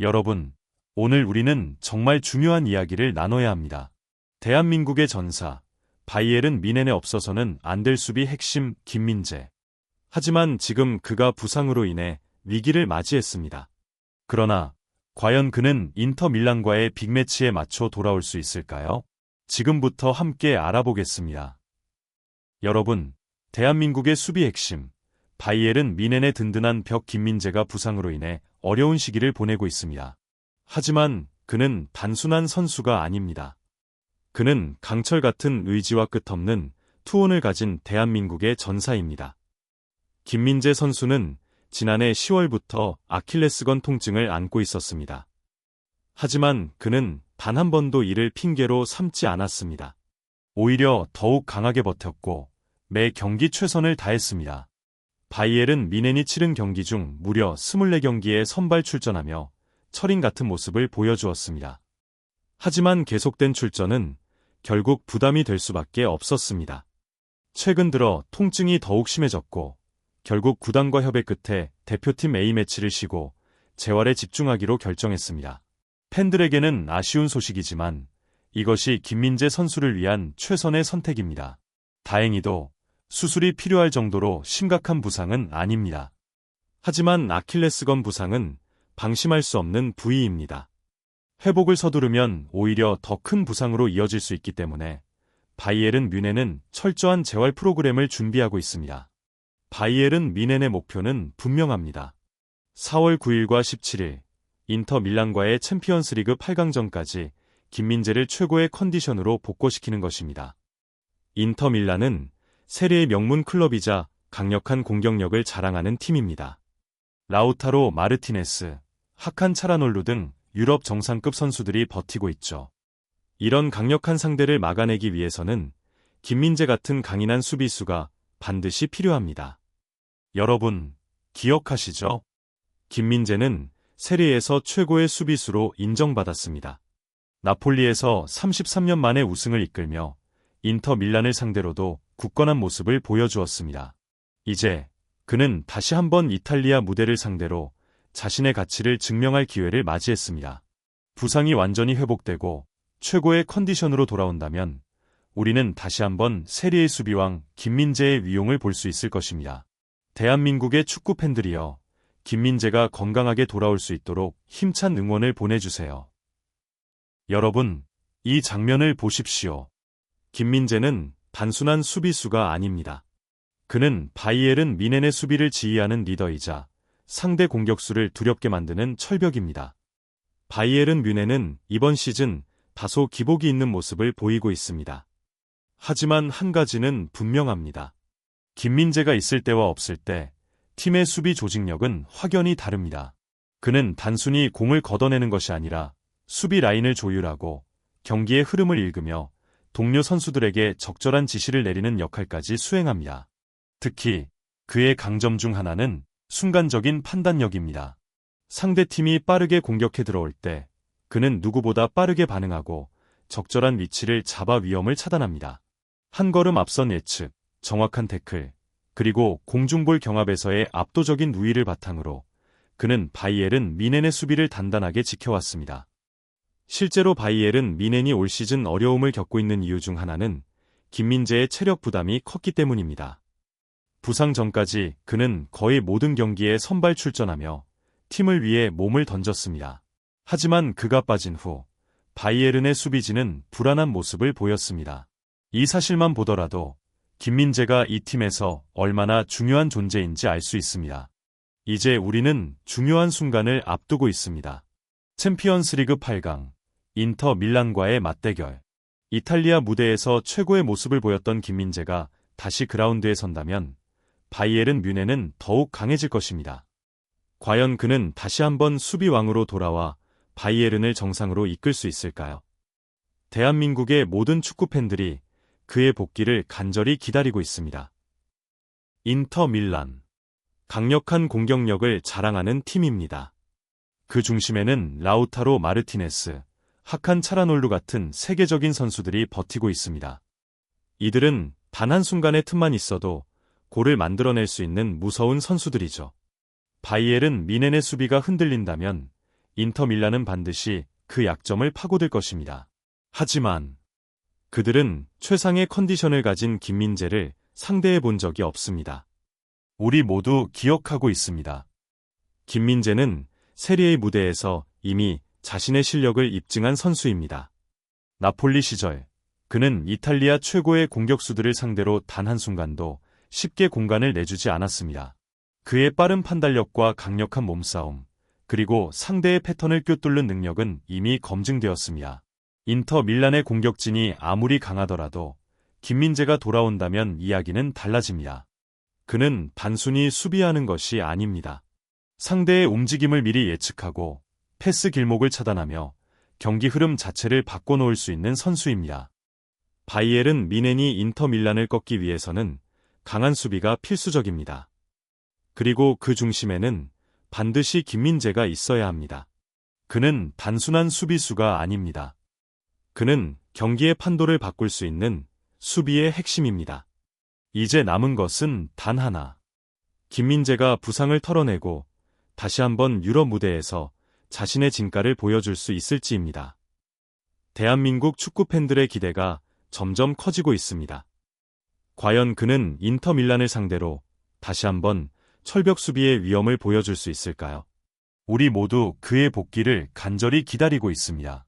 여러분, 오늘 우리는 정말 중요한 이야기를 나눠야 합니다. 대한민국의 전사, 바이에른 뮌헨에 없어서는 안 될 수비 핵심 김민재. 하지만 지금 그가 부상으로 인해 위기를 맞이했습니다. 그러나 과연 그는 인터 밀란과의 빅매치에 맞춰 돌아올 수 있을까요? 지금부터 함께 알아보겠습니다. 여러분, 대한민국의 수비 핵심, 바이에른 뮌헨의 든든한 벽 김민재가 부상으로 인해 어려운 시기를 보내고 있습니다. 하지만 그는 단순한 선수가 아닙니다. 그는 강철 같은 의지와 끝없는 투혼을 가진 대한민국의 전사입니다. 김민재 선수는 지난해 10월부터 아킬레스건 통증을 안고 있었습니다. 하지만 그는 단 한 번도 이를 핑계로 삼지 않았습니다. 오히려 더욱 강하게 버텼고 매 경기 최선을 다했습니다. 바이에른 뮌헨이 치른 경기 중 무려 24경기에 선발 출전하며 철인 같은 모습을 보여주었습니다. 하지만 계속된 출전은 결국 부담이 될 수밖에 없었습니다. 최근 들어 통증이 더욱 심해졌고 결국 구단과 협의 끝에 대표팀 A매치를 쉬고 재활에 집중하기로 결정했습니다. 팬들에게는 아쉬운 소식이지만 이것이 김민재 선수를 위한 최선의 선택입니다. 다행히도 수술이 필요할 정도로 심각한 부상은 아닙니다. 하지만 아킬레스건 부상은 방심할 수 없는 부위입니다. 회복을 서두르면 오히려 더 큰 부상으로 이어질 수 있기 때문에 바이에른 뮌헨은 철저한 재활 프로그램을 준비하고 있습니다. 바이에른 뮌헨의 목표는 분명합니다. 4월 9일과 17일 인터 밀란과의 챔피언스리그 8강전까지 김민재를 최고의 컨디션으로 복구시키는 것입니다. 인터 밀란은 세리의 명문 클럽이자 강력한 공격력을 자랑하는 팀입니다. 라우타로 마르티네스, 하칸 차라놀루 등 유럽 정상급 선수들이 버티고 있죠. 이런 강력한 상대를 막아내기 위해서는 김민재 같은 강인한 수비수가 반드시 필요합니다. 여러분, 기억하시죠? 김민재는 세리에에서 최고의 수비수로 인정받았습니다. 나폴리에서 33년 만에 우승을 이끌며 인터 밀란을 상대로도 굳건한 모습을 보여주었습니다. 이제 그는 다시 한번 이탈리아 무대를 상대로 자신의 가치를 증명할 기회를 맞이했습니다. 부상이 완전히 회복되고 최고의 컨디션으로 돌아온다면 우리는 다시 한번 세리의 수비왕 김민재의 위용을 볼 수 있을 것입니다. 대한민국의 축구 팬들이여, 김민재가 건강하게 돌아올 수 있도록 힘찬 응원을 보내주세요. 여러분, 이 장면을 보십시오. 김민재는 단순한 수비수가 아닙니다. 그는 바이에른 뮌헨의 수비를 지휘하는 리더이자 상대 공격수를 두렵게 만드는 철벽입니다. 바이에른 뮌헨은 이번 시즌 다소 기복이 있는 모습을 보이고 있습니다. 하지만 한 가지는 분명합니다. 김민재가 있을 때와 없을 때 팀의 수비 조직력은 확연히 다릅니다. 그는 단순히 공을 걷어내는 것이 아니라 수비 라인을 조율하고 경기의 흐름을 읽으며 동료 선수들에게 적절한 지시를 내리는 역할까지 수행합니다. 특히 그의 강점 중 하나는 순간적인 판단력입니다. 상대팀이 빠르게 공격해 들어올 때 그는 누구보다 빠르게 반응하고 적절한 위치를 잡아 위험을 차단합니다. 한 걸음 앞선 예측, 정확한 태클, 그리고 공중볼 경합에서의 압도적인 우위를 바탕으로 그는 바이에른 뮌헨의 수비를 단단하게 지켜왔습니다. 실제로 바이에른 뮌헨이 올 시즌 어려움을 겪고 있는 이유 중 하나는 김민재의 체력 부담이 컸기 때문입니다. 부상 전까지 그는 거의 모든 경기에 선발 출전하며 팀을 위해 몸을 던졌습니다. 하지만 그가 빠진 후 바이에른의 수비진은 불안한 모습을 보였습니다. 이 사실만 보더라도 김민재가 이 팀에서 얼마나 중요한 존재인지 알 수 있습니다. 이제 우리는 중요한 순간을 앞두고 있습니다. 챔피언스리그 8강, 인터 밀란과의 맞대결. 이탈리아 무대에서 최고의 모습을 보였던 김민재가 다시 그라운드에 선다면 바이에른 뮌헨은 더욱 강해질 것입니다. 과연 그는 다시 한번 수비왕으로 돌아와 바이에른을 정상으로 이끌 수 있을까요? 대한민국의 모든 축구 팬들이 그의 복귀를 간절히 기다리고 있습니다. 인터 밀란. 강력한 공격력을 자랑하는 팀입니다. 그 중심에는 라우타로 마르티네스, 하칸 차라놀루 같은 세계적인 선수들이 버티고 있습니다. 이들은 단 한순간의 틈만 있어도 골을 만들어낼 수 있는 무서운 선수들이죠. 바이에른 뮌헨의 수비가 흔들린다면 인터밀란은 반드시 그 약점을 파고들 것입니다. 하지만 그들은 최상의 컨디션을 가진 김민재를 상대해 본 적이 없습니다. 우리 모두 기억하고 있습니다. 김민재는 세리에의 무대에서 이미 자신의 실력을 입증한 선수입니다. 나폴리 시절 그는 이탈리아 최고의 공격수들을 상대로 단 한순간도 쉽게 공간을 내주지 않았습니다. 그의 빠른 판단력과 강력한 몸싸움, 그리고 상대의 패턴을 꿰뚫는 능력은 이미 검증되었습니다. 인터 밀란의 공격진이 아무리 강하더라도 김민재가 돌아온다면 이야기는 달라집니다. 그는 단순히 수비하는 것이 아닙니다. 상대의 움직임을 미리 예측하고 패스 길목을 차단하며 경기 흐름 자체를 바꿔놓을 수 있는 선수입니다. 바이에른 뮌헨이 인터 밀란을 꺾기 위해서는 강한 수비가 필수적입니다. 그리고 그 중심에는 반드시 김민재가 있어야 합니다. 그는 단순한 수비수가 아닙니다. 그는 경기의 판도를 바꿀 수 있는 수비의 핵심입니다. 이제 남은 것은 단 하나. 김민재가 부상을 털어내고 다시 한번 유럽 무대에서 자신의 진가를 보여줄 수 있을지입니다. 대한민국 축구 팬들의 기대가 점점 커지고 있습니다. 과연 그는 인터 밀란을 상대로 다시 한번 철벽 수비의 위험을 보여줄 수 있을까요? 우리 모두 그의 복귀를 간절히 기다리고 있습니다.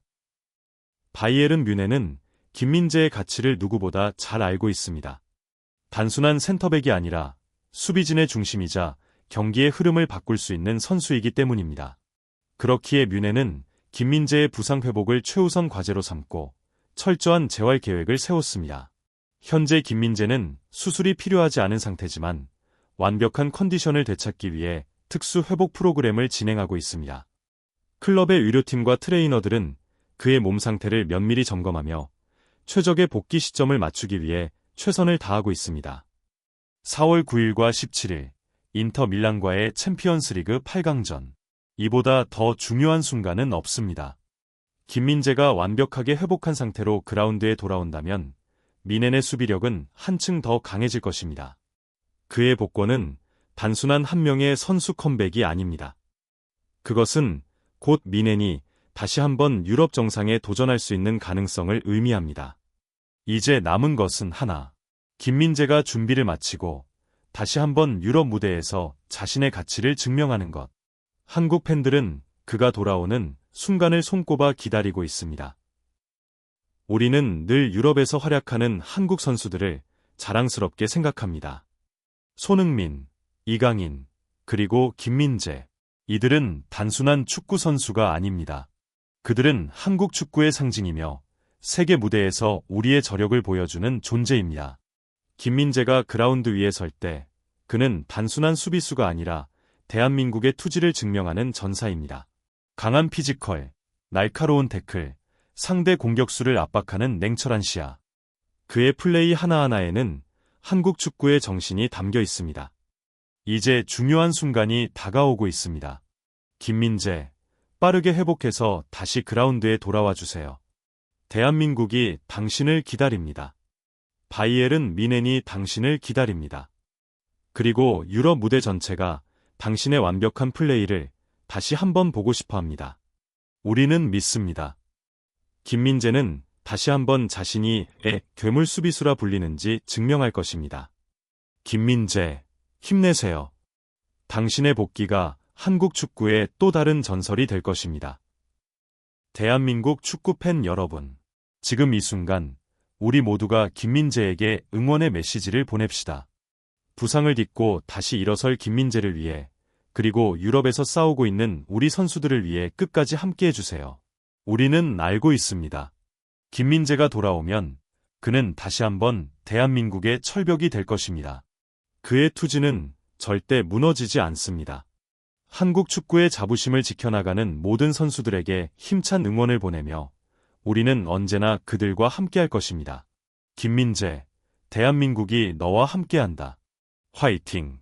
바이에른 뮌헨은 김민재의 가치를 누구보다 잘 알고 있습니다. 단순한 센터백이 아니라 수비진의 중심이자 경기의 흐름을 바꿀 수 있는 선수이기 때문입니다. 그렇기에 뮌헨은 김민재의 부상 회복을 최우선 과제로 삼고 철저한 재활 계획을 세웠습니다. 현재 김민재는 수술이 필요하지 않은 상태지만 완벽한 컨디션을 되찾기 위해 특수 회복 프로그램을 진행하고 있습니다. 클럽의 의료팀과 트레이너들은 그의 몸 상태를 면밀히 점검하며 최적의 복귀 시점을 맞추기 위해 최선을 다하고 있습니다. 4월 9일과 17일 인터 밀란과의 챔피언스리그 8강전. 이보다 더 중요한 순간은 없습니다. 김민재가 완벽하게 회복한 상태로 그라운드에 돌아온다면 뮌헨의 수비력은 한층 더 강해질 것입니다. 그의 복권은 단순한 한 명의 선수 컴백이 아닙니다. 그것은 곧 뮌헨이 다시 한번 유럽 정상에 도전할 수 있는 가능성을 의미합니다. 이제 남은 것은 하나. 김민재가 준비를 마치고 다시 한번 유럽 무대에서 자신의 가치를 증명하는 것. 한국 팬들은 그가 돌아오는 순간을 손꼽아 기다리고 있습니다. 우리는 늘 유럽에서 활약하는 한국 선수들을 자랑스럽게 생각합니다. 손흥민, 이강인, 그리고 김민재. 이들은 단순한 축구 선수가 아닙니다. 그들은 한국 축구의 상징이며 세계 무대에서 우리의 저력을 보여주는 존재입니다. 김민재가 그라운드 위에 설 때 그는 단순한 수비수가 아니라 대한민국의 투지를 증명하는 전사입니다. 강한 피지컬, 날카로운 태클, 상대 공격수를 압박하는 냉철한 시야. 그의 플레이 하나하나에는 한국 축구의 정신이 담겨 있습니다. 이제 중요한 순간이 다가오고 있습니다. 김민재, 빠르게 회복해서 다시 그라운드에 돌아와 주세요. 대한민국이 당신을 기다립니다. 바이에른 뮌헨이 당신을 기다립니다. 그리고 유럽 무대 전체가 당신의 완벽한 플레이를 다시 한번 보고 싶어 합니다. 우리는 믿습니다. 김민재는 다시 한번 자신이 괴물 수비수라 불리는지 증명할 것입니다. 김민재, 힘내세요. 당신의 복귀가 한국 축구의 또 다른 전설이 될 것입니다. 대한민국 축구팬 여러분, 지금 이 순간 우리 모두가 김민재에게 응원의 메시지를 보냅시다. 부상을 딛고 다시 일어설 김민재를 위해, 그리고 유럽에서 싸우고 있는 우리 선수들을 위해 끝까지 함께해 주세요. 우리는 알고 있습니다. 김민재가 돌아오면 그는 다시 한번 대한민국의 철벽이 될 것입니다. 그의 투지는 절대 무너지지 않습니다. 한국 축구의 자부심을 지켜나가는 모든 선수들에게 힘찬 응원을 보내며 우리는 언제나 그들과 함께할 것입니다. 김민재, 대한민국이 너와 함께한다. 화이팅!